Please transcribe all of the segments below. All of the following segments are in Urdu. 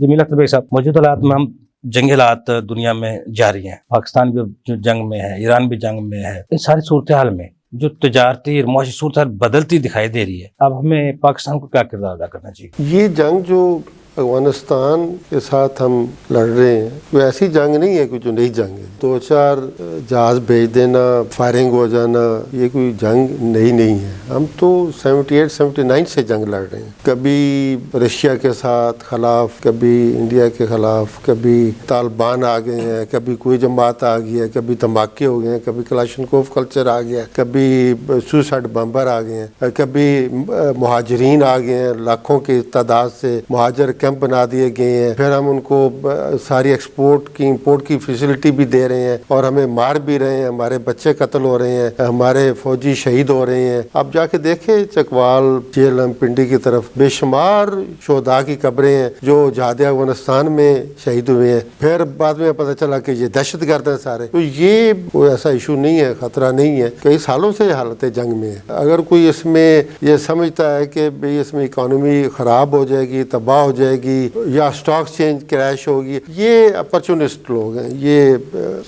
جی میرا طبیعت صاحب موجودہ حالات میں ہم جنگی حالات دنیا میں جاری ہیں، پاکستان بھی جو جنگ میں ہے، ایران بھی جنگ میں ہے، ان ساری صورتحال میں جو تجارتی اور معاشی صورتحال بدلتی دکھائی دے رہی ہے، اب ہمیں پاکستان کو کیا کردار ادا کرنا چاہیے؟ یہ جنگ جو افغانستان کے ساتھ ہم لڑ رہے ہیں وہ ایسی جنگ نہیں ہے کہ جو نئی جنگ ہے، 2-4 جہاز بھیج دینا، فائرنگ ہو جانا، یہ کوئی جنگ نئی نہیں ہے۔ ہم تو 78-79 سے جنگ لڑ رہے ہیں، کبھی رشیا کے ساتھ خلاف، کبھی انڈیا کے خلاف، کبھی طالبان آ گئے ہیں، کبھی کوئی جماعت آ گئی ہے، کبھی دھماکے ہو گئے ہیں، کبھی کلاشنکوف کلچر آ گیا ہے، کبھی سوسائڈ بمبر آ گئے ہیں، کبھی مہاجرین آ گئے ہیں، لاکھوں کی تعداد سے مہاجر کیمپ بنا دیے گئے ہیں، پھر ہم ان کو ساری ایکسپورٹ کی امپورٹ کی فیسلٹی بھی دے رہے ہیں اور ہمیں مار بھی رہے ہیں، ہمارے بچے قتل ہو رہے ہیں، ہمارے فوجی شہید ہو رہے ہیں۔ اب جا کے دیکھیں چکوال، جیلم، پنڈی کی طرف بے شمار شہداء کی قبریں ہیں جو جہاد افغانستان میں شہید ہوئے ہیں، پھر بعد میں پتہ چلا کہ یہ دہشت گرد ہیں سارے۔ تو یہ کوئی ایسا ایشو نہیں ہے، خطرہ نہیں ہے، کئی سالوں سے حالت جنگ میں ہے۔ اگر کوئی اس میں یہ سمجھتا ہے کہ بھئی اس میں اکانومی خراب ہو جائے گی، تباہ ہو جائے گی یا سٹاک چینج کریش ہوگی، یہ اپرچونسٹ لوگ ہیں، یہ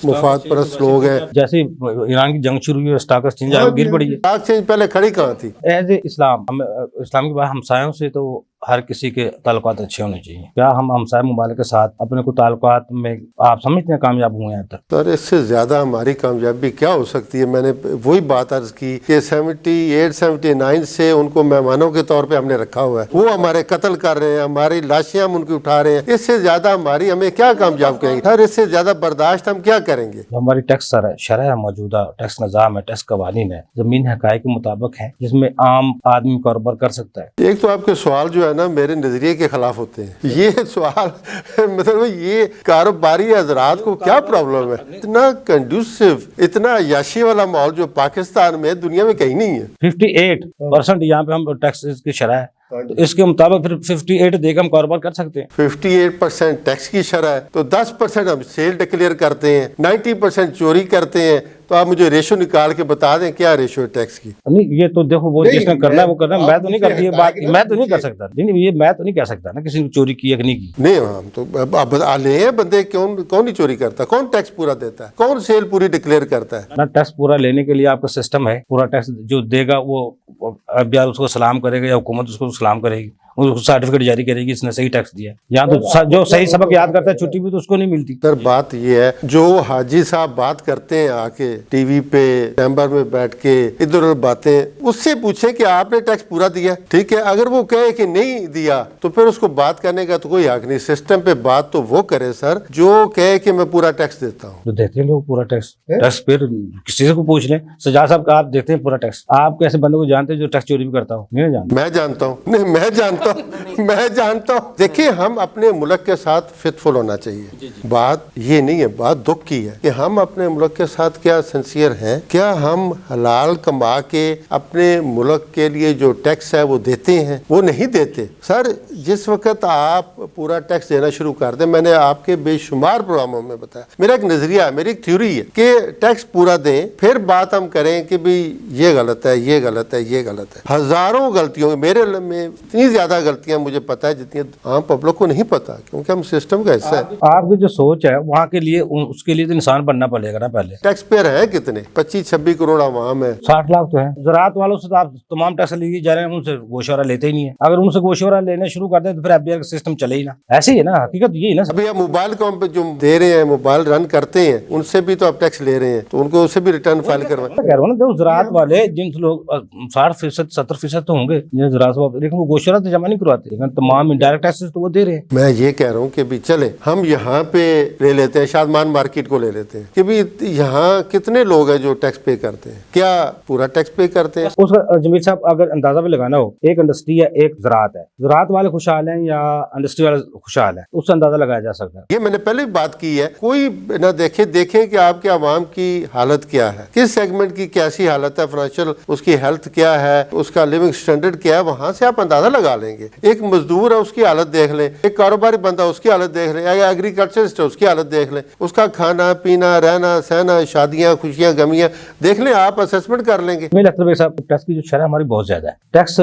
مفاد پرست لوگ ہیں۔ جیسے ایران کی جنگ شروع ہوئی ہے، سٹاک ایکسچینج گر پڑی ہے۔ سٹاک چینج پہلے کھڑی کہاں تھی؟ ایز اے اسلام، ہم اسلام کے بعد ہمسایوں سے تو ہر کسی کے تعلقات اچھے ہونے چاہیے۔ کیا ہم ہمسائے ممالک کے ساتھ اپنے کو تعلقات میں آپ سمجھتے ہیں کامیاب ہوئے ہیں اب تک؟ سر اس سے زیادہ ہماری کامیابی کیا ہو سکتی ہے؟ میں نے وہی بات عرض کی کہ 78-79 سے ان کو مہمانوں کے طور پہ ہم نے رکھا ہوا ہے، وہ ہمارے قتل کر رہے ہیں، ہماری لاشیں ہم ان کی اٹھا رہے ہیں، اس سے زیادہ ہمیں کیا کامیاب کریں گے سر؟ اس سے زیادہ برداشت ہم کیا کریں گے؟ جو ہماری ٹیکس شرح موجودہ ٹیکس نظام ہے، ٹیکس قوانین ہے، زمین حقائق کے مطابق ہے، جس میں عام آدمی کاروبار کر سکتا ہے۔ ایک تو آپ کے سوال جو ہے نا میرے نظریے کے خلاف ہوتے ہیں، یہ سوال مطلب یہ کاروباری حضرات کو کیا پرابلم ہے؟ اتنا کنڈیوسو، اتنا عیاشی والا ماحول جو پاکستان میں دنیا میں کہیں نہیں ہے۔ 58% یہاں پہ ہم ٹیکس کی شرح ہے، تو اس کے مطابق پھر 58 دے کے ہم کاروبار کر سکتے ہیں۔ 58% ٹیکس کی شرح ہے تو 10% ہم سیل ڈکلیئر کرتے ہیں، 90% چوری کرتے ہیں۔ تو آپ مجھے ریشو نکال کے بتا دیں کیا ریشو ہے ٹیکس کی؟ نہیں یہ تو دیکھو وہ جس نے کرنا ہے وہ کرنا ہے، میں تو نہیں کرتی یہ بات، میں تو نہیں کر سکتا، نہیں یہ میں تو نہیں کہہ سکتا نا کسی نے چوری کی ہے کہ نہیں کی۔ نہیں ہم تو اب لے ہیں بندے، کون نہیں چوری کرتا؟ کون ٹیکس پورا دیتا ہے؟ کون سیل پوری ڈکلیئر کرتا ہے؟ نا ٹیکس پورا لینے کے لیے آپ کا سسٹم ہے، پورا ٹیکس جو دے گا وہ اب یار اس کو سلام کرے گا یا حکومت اس کو سلام کرے گی، اس کو سرٹیفکیٹ جاری کرے گی اس نے صحیح ٹیکس دیا ہے۔ یہاں تو جو صحیح سبق یاد کرتا ہے چھٹی بھی تو اس کو نہیں ملتی۔ سر بات یہ ہے جو حاجی صاحب بات کرتے ہیں آ کے ٹی وی پہ چیمبر میں بیٹھ کے ادھر ادھر باتیں، اس سے پوچھیں کہ آپ نے ٹیکس پورا دیا؟ ٹھیک ہے، اگر وہ کہے کہ نہیں دیا تو پھر اس کو بات کرنے کا تو کوئی حق نہیں۔ سسٹم پہ بات تو وہ کرے سر جو کہے کہ میں پورا ٹیکس دیتا ہوں۔ جو دیتے ہیں لوگ پورا ٹیکس پھر کسی سے کو پوچھ لیں، سجاد صاحب کا آپ دیتے ہیں پورا ٹیکس، آپ کیسے بندے کو جانتے ہیں جو ٹیکس چوری بھی کرتا ہو؟ نہیں جانتے؟ میں جانتا ہوں، نہیں میں جانتا ہوں، میں جانتا ہوں۔ دیکھیں ہم اپنے ملک کے ساتھ فٹفل ہونا چاہیے، بات یہ نہیں ہے، بات دکھ کی ہے کہ ہم اپنے ملک کے ساتھ کیا سنسیئر ہیں، کیا ہم حلال کما کے اپنے ملک کے لیے جو ٹیکس ہے وہ دیتے ہیں؟ وہ نہیں دیتے سر۔ جس وقت آپ پورا ٹیکس دینا شروع کر دیں، میں نے آپ کے بے شمار پروگراموں میں بتایا، میرا ایک نظریہ ہے، میری ایک تھیوری ہے کہ ٹیکس پورا دیں، پھر بات ہم کریں کہ بھی یہ غلط ہے، یہ غلط ہے، یہ غلط ہے۔ ہزاروں غلطیوں میرے میں اتنی زیادہ غلطیاں مجھے پتا ہے جتنی عام پبلک کو نہیں پتا، کیونکہ ہم سسٹم کا حصہ ہے۔ آپ کی جو سوچ ہے وہاں کے لیے، اس کے لیے تو انسان بننا پڑے گا نا پہلے۔ ٹیکس پیئر ہیں کتنے؟ 25-26 کروڑ عوام ہے، 60 لاکھ تو ہے۔ زراعت والوں سے تو آپ تمام ٹیکس لیے جا رہے ہیں، ان سے گوشوارہ لیتے ہی نہیں ہے۔ اگر ان سے گوشوارہ لینے شروع کر دیں تو پھر ایف بی آئی کا سسٹم چلے ہی نا۔ ایسے ہی ہے نا، حقیقت یہی ہے نا۔ ابھی آپ موبائل کام پہ جو دے رہے ہیں، موبائل رن کرتے ہیں، ان سے بھی تو آپ ٹیکس لے رہے ہیں، تو ان کو اس سے بھی ریٹرن فائل کروائیں۔ کہہ رہا ہوں نا، دیکھو زراعت والے جن لوگ 60%، 70% تو ہوں گے جن زراعت والے، لیکن وہ گوشوارہ تو جمع نہیں کرواتے، لیکن تمام انڈائریکٹ ٹیکسز تو وہ دے رہے ہیں۔ میں یہ کہہ رہا ہوں کہ بھی چلیں ہم یہاں پہ لے لیتے ہیں، شادمان مارکیٹ کو لے لیتے ہیں کہ بھی یہاں کتنے لوگ ہیں جو ٹیکس پے کرتے ہیں، کیا پورا ٹیکس پے کرتے ہیں؟ اس کا جمیل صاحب اگر اندازہ بھی لگانا ہو، ایک انڈسٹری ہے، ایک زراعت ہے، زراعت والے خوشحال ہیں یا انڈسٹری والے خوشحال ہیں، اس سے اندازہ لگایا جا سکتا ہے۔ یہ میں نے پہلے بھی بات کی ہے، کوئی نہ دیکھیں کہ آپ کے عوام کی حالت کیا ہے، کس سیگمنٹ کی کیسی حالت ہے، فائنینشیل اس کی ہیلتھ کیا ہے، اس کا لیونگ سٹینڈرڈ کیا ہے، وہاں سے آپ اندازہ لگا لیں گے۔ ایک مزدور ہے اس کی حالت دیکھ لیں، ایک کاروباری بندہ اس کی حالت دیکھ لیں، یا ایگریکلچرسٹ ہے اس کی حالت دیکھ لیں، اس کا کھانا پینا، رہنا سہنا، شادیاں، خوشیاں، غمیاں دیکھ لیں، آپ اسسمنٹ کر لیں گے۔ مجھے لگتا ہے صاحب ٹیکس کی جو شرح ہماری بہت زیادہ ہے، ٹیکس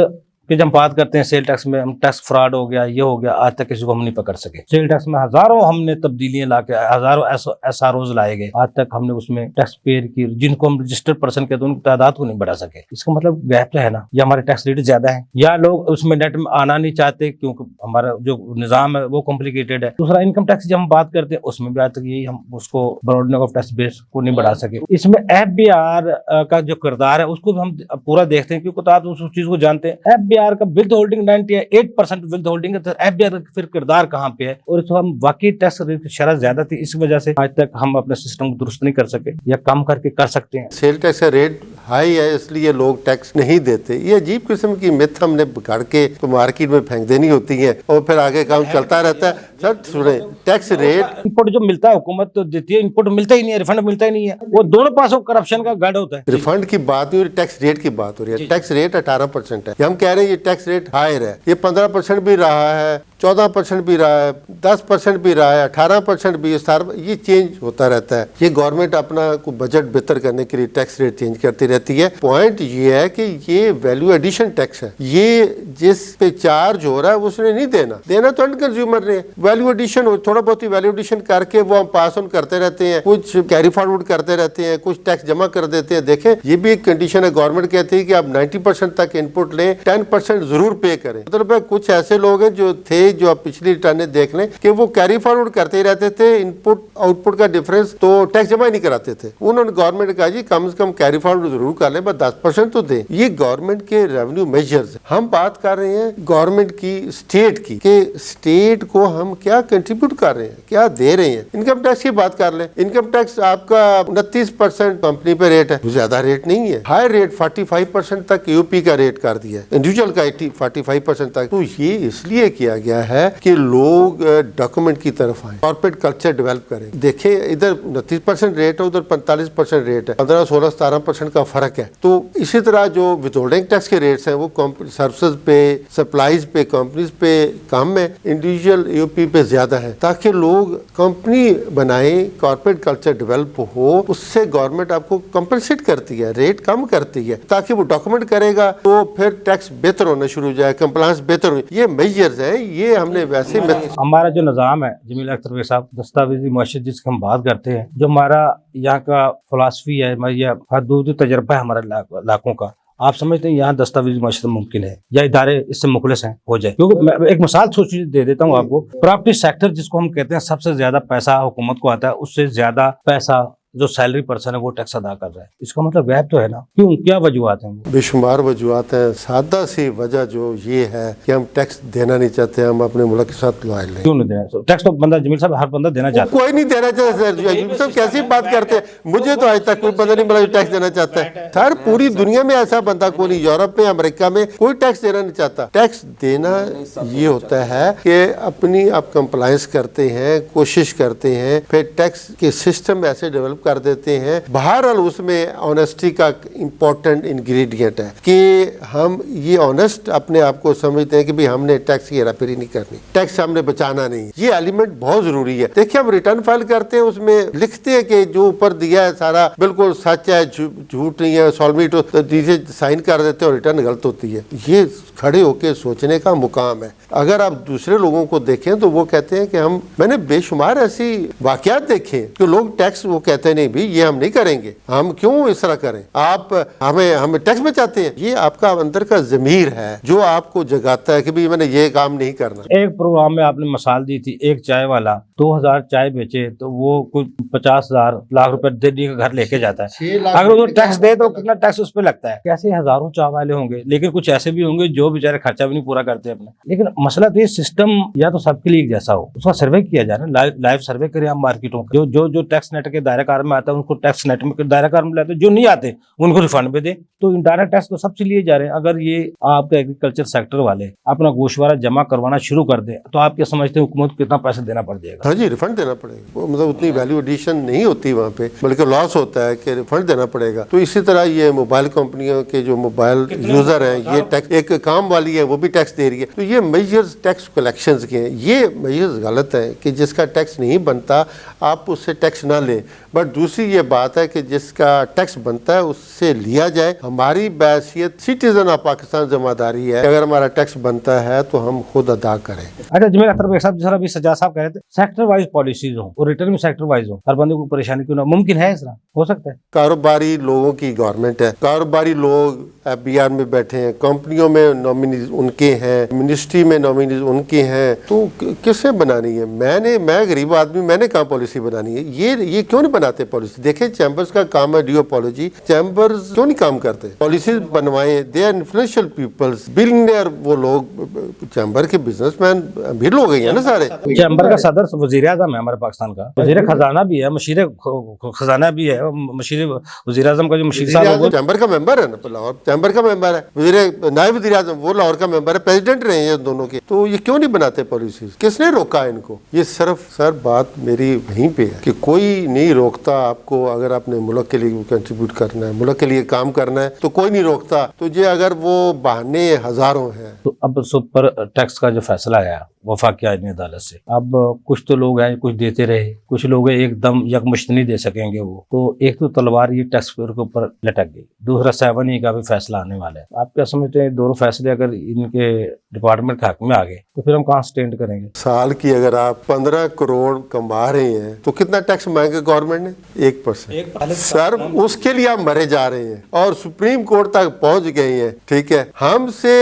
کہ جب ہم بات کرتے ہیں سیل ٹیکس میں ہم ٹیکس فراڈ ہو گیا یہ ہو گیا, آج تک کسی کو ہم نہیں پکڑ سکے. سیل ٹیکس میں ہزاروں ہم نے تبدیلیاں لا کے ہزاروں ایس آر اوز لائے گئے, آج تک ہم نے اس میں ٹیکس پیئر کی جن کو ہم رجسٹرڈ پرسن کہتے ہیں ان کی تعداد کو نہیں بڑھا سکے. اس کا مطلب گیپ تو ہے نا, یا ہمارے ٹیکس ریٹ زیادہ ہیں یا لوگ اس میں نیٹ میں آنا نہیں چاہتے کیونکہ ہمارا جو نظام ہے وہ کمپلیکیٹڈ ہے. دوسرا انکم ٹیکس جب ہم بات کرتے ہیں اس میں بھی آج تک یہی ہم اس کو براڈنگ آف ٹیکس بیس کو نہیں بڑھا سکے. اس میں ایف بی آر کا جو کردار ہے اس کو بھی ہم پورا دیکھتے ہیں کیونکہ آپ اس چیز کو جانتے ہیں. ایف بی آر کا ولتھ ہولڈنگ 98% ولتھ ہولڈنگ ہے, ایف بی آر کا پھر کردار کہاں پہ ہے, اور اس کو ہم واقعی ٹیکس ریٹ کی شرح زیادہ تھی اس وجہ سے آج تک ہم اپنے سسٹم کو درست نہیں کر سکے یا کم کر کے کر سکتے ہیں. سیل ٹیکس کا ریٹ ہائی ہے اس لیے لوگ ٹیکس نہیں دیتے. یہ عجیب قسم کی مت ہم نے بگاڑ کے تو مارکیٹ میں پھینک دینی ہوتی ہے اور پھر آگے کام چلتا رہتا ہے. سر سنیں, ٹیکس ریٹ انپٹ جو ملتا ہے حکومت تو دیتی ہے, انپٹ ملتا ہی نہیں ہے, ریفنڈ ملتا ہی نہیں ہے. وہ دونوں پاسوں کرپشن کا گڑھ ہوتا ہے. ریفنڈ کی بات نہیں ہو رہی, ٹیکس ریٹ کی بات ہو رہی ہے. ٹیکس ریٹ 18% ہے. ہم کہہ رہے ہیں یہ ٹیکس ریٹ ہائر ہے, یہ 15% بھی رہا ہے, 14% بھی رہا ہے, 10% بھی رہا ہے, 18% بھی, یہ چینج ہوتا رہتا ہے. یہ گورنمنٹ اپنا کوئی بجٹ بہتر کرنے کے لیے ٹیکس ریٹ چینج کرتی رہتی ہے. پوائنٹ یہ ہے کہ یہ ویلیو ایڈیشن ٹیکس ہے, یہ جس پہ چارج ہو رہا ہے اس نے نہیں دینا تو اینڈ کنزیومر نے. ویلیو ایڈیشن تھوڑا بہت ہی ویلیو ایڈیشن کر کے وہ ہم پاس آن کرتے رہتے ہیں, کچھ کیری فارورڈ کرتے رہتے ہیں, کچھ ٹیکس جمع کر دیتے ہیں. دیکھیں یہ بھی ایک کنڈیشن ہے, گورنمنٹ کہتی ہے کہ آپ 90% تک ان پٹ لیں, 10% ضرور پے کریں. مطلب کچھ ایسے لوگ ہیں جو تھے جو آپ پچھلی ریٹرنیں دیکھ لیں کہ وہ کیری فارورڈ کرتے ہی رہتے تھے, ان پٹ آؤٹ پٹ کا ڈفرنس تو ٹیکس جمع ہی نہیں کراتے تھے. انہوں نے گورنمنٹ نے کہا جی کم سے کم کیری فارورڈ ضرور کر لیں, بس 10% تو دیں. یہ گورنمنٹ کے ریونیو میجرز. ہم بات کر رہے ہیں گورنمنٹ کی, اسٹیٹ کی, کہ اسٹیٹ کو ہم کیا کنٹریبیوٹ کر رہے ہیں, کیا دے رہے ہیں. انکم ٹیکس کی بات کر لیں, انکم ٹیکس آپ کا 29% کمپنی پہ ریٹ ہے, زیادہ ریٹ نہیں ہے. ہائی ریٹ 45% تک یو پی کا ریٹ کر دیا ہے, انڈیویجول کا 45% تک. تو یہ اس لیے کیا گیا ہے کہ لوگ ڈاکومنٹ کی طرف آئیں, کارپوریٹ کلچر ڈیولپ کریں. دیکھیں ادھر 29% ریٹ ہے, ادھر 45% ریٹ ہے, 15, 16, 17% کا فرق ہے. تو اسی طرح جو ود ہولڈنگ ٹیکس کے ریٹس ہیں وہ سروسز پہ, سپلائز پہ, کمپنیز پہ کم ہے, انڈیویجول یو پی پہ زیادہ ہے, تاکہ لوگ کمپنی بنائیں, کارپوریٹ کلچر ڈیولپ ہو. اس سے گورنمنٹ آپ کو کمپنسیٹ کرتی ہے, ریٹ کم کرتی ہے, تاکہ وہ ڈاکومنٹ کرے گا تو پھر ٹیکس بہتر ہونا شروع ہو جائے, کمپلائنس بہتر ہو. یہ میجرز ہیں, یہ ہم نے ویسے ہمارا جو نظام ہے جمیل اختر صاحب, دستاویزی معیشت جس کی ہم بات کرتے ہیں, جو ہمارا یہاں کا فلاسفی ہے, یا حدود تجربہ ہے ہمارے علاقوں کا, آپ سمجھتے ہیں یہاں دستاویزی معیشت ممکن ہے یا ادارے اس سے مخلص ہیں ہو جائے؟ کیونکہ میں ایک مثال سوچی دے دیتا ہوں آپ کو. پراپرٹی سیکٹر جس کو ہم کہتے ہیں سب سے زیادہ پیسہ حکومت کو آتا ہے, اس سے زیادہ پیسہ جو سیلری پرسن ہے وہ ٹیکس ادا کر رہا ہے. اس کا مطلب غیب تو ہے نا, کیوں, کیا وجوہات ہیں؟ بے شمار وجوہات ہیں. سادہ سی وجہ جو یہ ہے کہ ہم ٹیکس دینا نہیں چاہتے, ہم اپنے ملک کے ساتھ لائل ہیں. کیوں نہیں دینا ٹیکس؟ تو بندہ جمیل صاحب ہر بندہ دینا چاہتا ہے. کوئی نہیں دینا چاہتا. جمیل صاحب کیسی بات کرتے ہیں, مجھے تو آج تک کوئی بندہ نہیں ملا جو ٹیکس دینا چاہتا ہے. سر پوری دنیا میں ایسا بندہ کوئی نہیں, یورپ میں, امریکہ میں کوئی ٹیکس دینا نہیں چاہتا. ٹیکس دینا یہ ہوتا ہے کہ اپنی آپ کمپلائنس کرتے ہیں, کوشش کرتے ہیں, پھر ٹیکس کے سسٹم ایسے ڈیولپ کر دیتے ہیں. بہرحال اس میں آنیسٹی کا امپورٹنٹ انگریڈینٹ ہے کہ ہم یہ آنیسٹ اپنے آپ کو سمجھتے ہیں کہ بھی ہم نے ٹیکس کی ہیرا پھیری نہیں کرنی, ٹیکس ہم نے بچانا نہیں. یہ ایلیمنٹ بہت ضروری ہے. دیکھیں ہم ریٹرن فائل کرتے ہیں, اس میں لکھتے ہیں کہ جو اوپر دیا ہے سارا بالکل سچ ہے, جھوٹ نہیں ہے, سالمیٹ نیچے سائن کر دیتے ہیں اور ریٹرن غلط ہوتی ہے. یہ کھڑے ہو کے سوچنے کا مقام ہے. اگر آپ دوسرے لوگوں کو دیکھیں تو وہ کہتے ہیں کہ میں نے بے شمار ایسی واقعات دیکھے کہ لوگ ٹیکس وہ کہتے ہیں نہیں بھی یہ ہم نہیں کریں گے, ہم کیوں اس طرح کریں, آپ ہمیں ٹیکس بچاتے ہیں. یہ آپ کا اندر کا ضمیر ہے جو آپ کو جگاتا ہے کہ بھی میں نے یہ کام نہیں کرنا. ایک پروگرام میں آپ نے مثال دی تھی, ایک چائے والا 2000 چائے بیچے تو وہ کوئی 50,000 لاکھ روپے دلی کا گھر لے کے جاتا ہے. اگر وہ ٹیکس دے تو کتنا ٹیکس اس پہ لگتا ہے؟ کیسے ہزاروں چائے والے ہوں گے, لیکن کچھ ایسے بھی ہوں گے جو بیچارے خرچہ بھی نہیں پورا کرتے اپنا. لیکن مسئلہ تو یہ سسٹم یا تو سب کے لیے ایک جیسا ہو, اس کا سروے کیا جائے نا, لائیو سروے کریں ہم مارکیٹوں کا, جو ٹیکس نیٹ کے دائرہ کار میں آتا ہے ان کو ٹیکس نیٹ میں دائرہ کار میں لاتے, جو نہیں آتے ان کو ریفنڈ بھی دیں. تو انڈائریکٹ ٹیکس تو سب سے لیے جا رہے ہیں. اگر یہ آپ کا ایگریکلچر سیکٹر والے اپنا گوشوارہ جمع کروانا شروع کر دیں تو آپ کیا سمجھتے ہیں حکومت کو کتنا پیسہ دینا پڑ جائے گا؟ ہاں جی, ریفنڈ دینا پڑے گا. مطلب اتنی ویلیو ایڈیشن نہیں ہوتی وہاں پہ, بلکہ لاس ہوتا ہے کہ ریفنڈ دینا پڑے گا. تو اسی طرح یہ موبائل کمپنیوں کے جو موبائل یوزر ہیں, یہ ٹیکس, ایک کام والی ہے وہ بھی ٹیکس دے رہی ہے. تو یہ میجرز ٹیکس کلیکشنز کے ہیں. یہ میجرز غلط ہیں کہ جس کا ٹیکس نہیں بنتا آپ اس سے ٹیکس نہ لیں, بٹ اور دوسری یہ بات ہے کہ جس کا ٹیکس بنتا ہے اس سے لیا جائے. ہماری بحیثیت سٹیزن آف پاکستان ذمہ داری ہے کہ اگر ہمارا ٹیکس بنتا ہے تو ہم خود ادا کریں. اچھا جمیل اختر صاحب، جس طرح ابھی سجاد صاحب کہہ رہے تھے سیکٹر وائز پالیسیز ہوں اور ریٹرن میں سیکٹر وائز ہوں، ہر بندے کو پریشانی کیوں نہ، ممکن ہے اس طرح ہو سکتا ہے؟ کاروباری لوگوں کی گورنمنٹ ہے، کاروباری لوگ ایف بی آر میں بیٹھے ہیں، کمپنیوں میں نامینیز ان کے ہیں، منسٹری میں نامینیز ان کے ہیں، تو کس نے بنانی ہے؟ میں غریب آدمی، میں نے کہاں پالیسی بنانی ہے؟ یہ کیوں نہیں بناتے پالیسی؟ دیکھیں چیمبرز کا کام ہے ڈیو پالیسی، چیمبرز کیوں نہیں کام کرتے؟ پالیسیز بنوائیں، they are influential peoples, billionaire وہ لوگ، چیمبر کے بزنس مین امیر لوگ ہیں نا سارے. چیمبر کا صدر وزیر اعظم ہے ہمارے پاکستان کا، وزیر خزانہ بھی ہے، مشیر خزانہ بھی ہے، مشیر وزیر اعظم کا جو مشیر صاحب ہے وہ چیمبر کا ممبر ہے نا، لاہور چیمبر کا ممبر ہے، نائب وزیر اعظم وہ لاہور کا ممبر ہے، پریزیڈنٹ رہے ہیں دونوں کے. تو یہ کیوں نہیں بناتے پالیسیز؟ کس نے روکا ان کو؟ یہ صرف سر بات میری وہیں پہ ہے کہ کوئی نہیں روکتا آپ کو. اگر آپ نے ملک کے لیے کنٹریبیوٹ کرنا ہے، ملک کے لیے کام کرنا ہے تو کوئی نہیں روکتا. تو یہ اگر وہ بہانے ہزاروں ہیں. تو اب سپر ٹیکس کا جو فیصلہ آیا وفاقی آئینی عدالت سے، اب کچھ تو لوگ ہیں کچھ دیتے رہے، کچھ لوگ ایک دم یکمشت نہیں دے سکیں گے. وہ تو ایک تو تلوار یہ ٹیکس پیئر کے اوپر لٹک گئی، دوسرا 7E کا بھی فیصلہ آنے والا ہے. آپ کیا سمجھتے ہیں دونوں فیصلے اگر ان کے ڈپارٹمنٹ کے حق میں آ گئے تو پھر ہم کہاں سٹینڈ کریں گے؟ سال کی اگر آپ 15 کروڑ کما رہے ہیں تو کتنا ٹیکس مانگے گورنمنٹ نے؟ 1%. سر اس کے لیے آپ مرے جا رہے ہیں اور سپریم کورٹ تک پہنچ گئے ہیں. ٹھیک ہے، ہم سے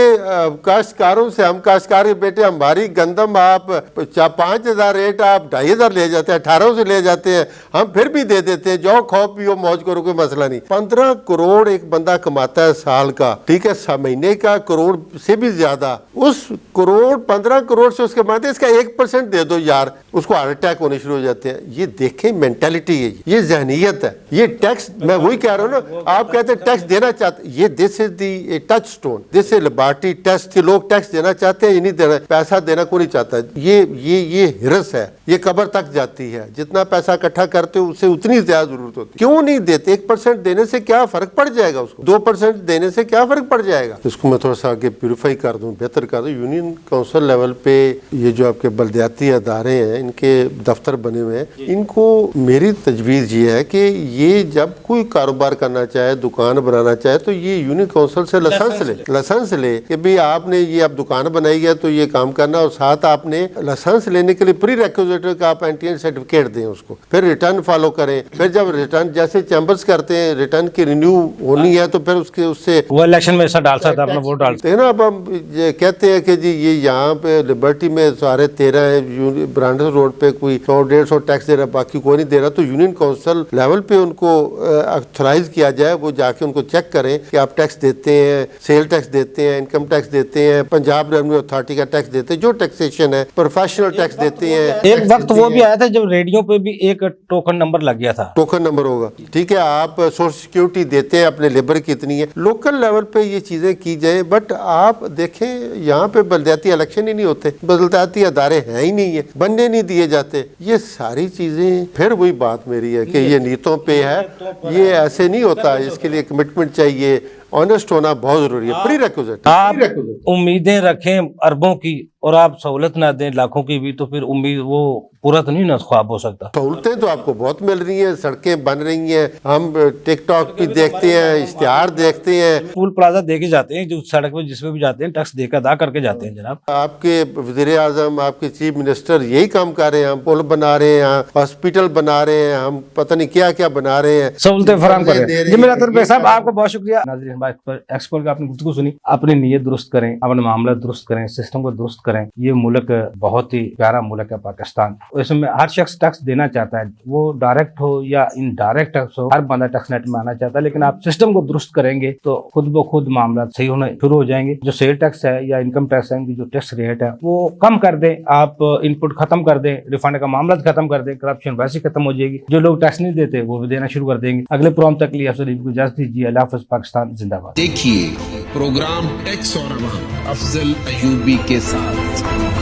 کاشتکاروں سے، ہم کاشتکار کے بیٹے، ہماری گندم آپ 5,000 ریٹ آپ 2,500 لے جاتے ہیں، 1800 سے لے جاتے ہیں، ہم پھر بھی دے دیتے ہیں، جاؤ کھاؤ پیو موج کرو، کوئی مسئلہ نہیں. 15 کروڑ ایک بندہ کماتا ہے سال کا، ٹھیک ہے، مہینے کا کروڑ سے بھی زیادہ. اس کروڑ 15 کروڑ سے اس کے بعد اس کا 1% دے دو یار، اس کو ہارٹ اٹیک ہونے شروع ہو جاتے ہیں. یہ دیکھیں مینٹلٹی ہے، یہ ذہنیت ہے. یہ ٹیکس میں وہی کہہ رہا ہوں نا، آپ کہتے ہیں ٹیکس دینا چاہتے، یہ دس از دی ٹچ سٹون، دس از لیبارٹری ٹیسٹ. لوگ ٹیکس دینا چاہتے ہیں، یہ نہیں دینا، پیسہ دینا کوئی نہیں چاہتا. یہ ہرس ہے، یہ قبر تک جاتی ہے. جتنا پیسہ اکٹھا کرتے ہو اس سے اتنی زیادہ ضرورت ہوتی ہے. کیوں نہیں دیتے؟ 1% دینے سے کیا فرق پڑ جائے گا؟ اس کو 2% دینے سے کیا فرق پڑ جائے گا؟ اس کو میں تھوڑا سا آگے پیوریفائی کر دوں، بہتر کر دوں. یونین کونسل لیول پہ یہ جو آپ کے بلدیاتی ادارے ہیں، ان کے دفتر بنے ہوئے ہیں، ان کو میری تجویز یہ ہے کہ یہ جب کوئی کاروبار کرنا چاہے، دکان بنانا چاہے، تو یہ یونین کونسل سے لائسنس لے کہ بھی آپ نے یہ اب دکان بنائی ہے تو یہ کام کرنا. اور ساتھ آپ نے لائسنس لینے کے لیے پری ریکوزیٹ کا آپ اینٹی سرٹیفکیٹ دیں اس کو، پھر ریٹرن فالو کریں. پھر جب ریٹرن جیسے چیمبرز کرتے ہیں، ریٹرن کی رینیو ہونی ہے تو پھر اس سے وہ الیکشن میں ایسا ڈال سکتا ہے، اپنا ووٹ ڈال سکتا ہے نا. اب ہم یہ کہتے ہیں کہ جی یہ یہاں پہ لبرٹی میں سارے 13 ہیں، برانڈر روڈ پہ کوئی 100-150 ٹیکس دے رہا، باقی کوئی نہیں دے رہا. تو یونین کونسل لیول پہ ان کو ایتھورائز کیا جائے، وہ جا کے ان کو چیک کریں کہ آپ ٹیکس دیتے ہیں، سیل ٹیکس دیتے ہیں، انکم ٹیکس دیتے ہیں، پنجاب ریونیو اتھارٹی کا ٹیکس دیتے ہیں، جو ٹیکسیشن ہے، پروفیشنل ٹیکس دیتے ہیں. ایک وقت وہ بھی آیا تھا جب ریڈیو پہ بھی ایک ٹوکن نمبر لگ گیا تھا، ٹوکن نمبر ہوگا. ٹھیک ہے، آپ سوشل سیکیورٹی دیتے ہیں، اپنے لیبر کی اتنی ہے. لوکل لیول پہ یہ چیزیں کی جائیں. بٹ آپ دیکھیں یہاں پہ بلدیاتی الیکشن ہی نہیں ہوتے، بلدیاتی ادارے ہیں ہی نہیں ہے، بننے نہیں دیے جاتے. یہ ساری چیزیں پھر وہی بات میری ہے کہ یہ نیتوں پہ ہے، یہ ایسے نہیں ہوتا. اس کے لیے کمٹمنٹ چاہیے، آنےسٹ ہونا بہت ضروری ہے. پری ریکوزٹ آپ امیدیں رکھیں اربوں کی اور آپ سہولت نہ دیں لاکھوں کی بھی، تو پھر امید وہ پورا تو نہیں نا خواب ہو سکتا. سہولتیں تو آپ کو بہت مل رہی ہیں، سڑکیں بن رہی ہیں، ہم ٹک ٹاک بھی دیکھتے ہیں، اشتہار دیکھتے ہیں. ٹول پلازا دے کے جاتے ہیں، جو سڑک پہ جس پہ بھی جاتے ہیں ٹیکس دے کے ادا کر کے جاتے ہیں. جناب آپ کے وزیر اعظم، آپ کے چیف منسٹر یہی کام کر رہے ہیں. ہم پل بنا رہے ہیں، ہاسپٹل بنا رہے ہیں، ہم پتہ نہیں کیا کیا بنا رہے ہیں، سہولتیں فراہم کر رہے ہیں. جی میرا طرف صاحب آپ کو بہت شکریہ. ناظرین ایکسپرٹ کا آپ نے گفتگو سنی. اپنی نیت درست کریں، اپنے معاملات درست کریں، سسٹم کو درست کریں. یہ ملک بہت ہی پیارا ملک ہے پاکستان. اس میں ہر شخص ٹیکس دینا چاہتا ہے، وہ ڈائریکٹ ہو یا انڈائریکٹ ٹیکس ہو، ہر بندہ ٹیکس نیٹ میں آنا چاہتا ہے. لیکن آپ سسٹم کو درست کریں گے تو خود بخود معاملات صحیح ہونا شروع ہو جائیں گے. جو سیل ٹیکس ہے یا انکم ٹیکس ہے، جو ٹیکس ریٹ ہے وہ کم کر دیں، آپ ان پٹ ختم کر دیں، ریفنڈ کا معاملات ختم کر دیں، کرپشن ویسے ختم ہو جائے گی. جو لوگ ٹیکس نہیں دیتے وہ بھی دینا شروع کر دیں گے. اگلے پروگرام تک لیے افضل کو اجازت دیجیے. اللہ حافظ. پاکستان زندہ باد. دیکھیے پروگرام ٹیکس اور عوام افضل ایوبی کے ساتھ.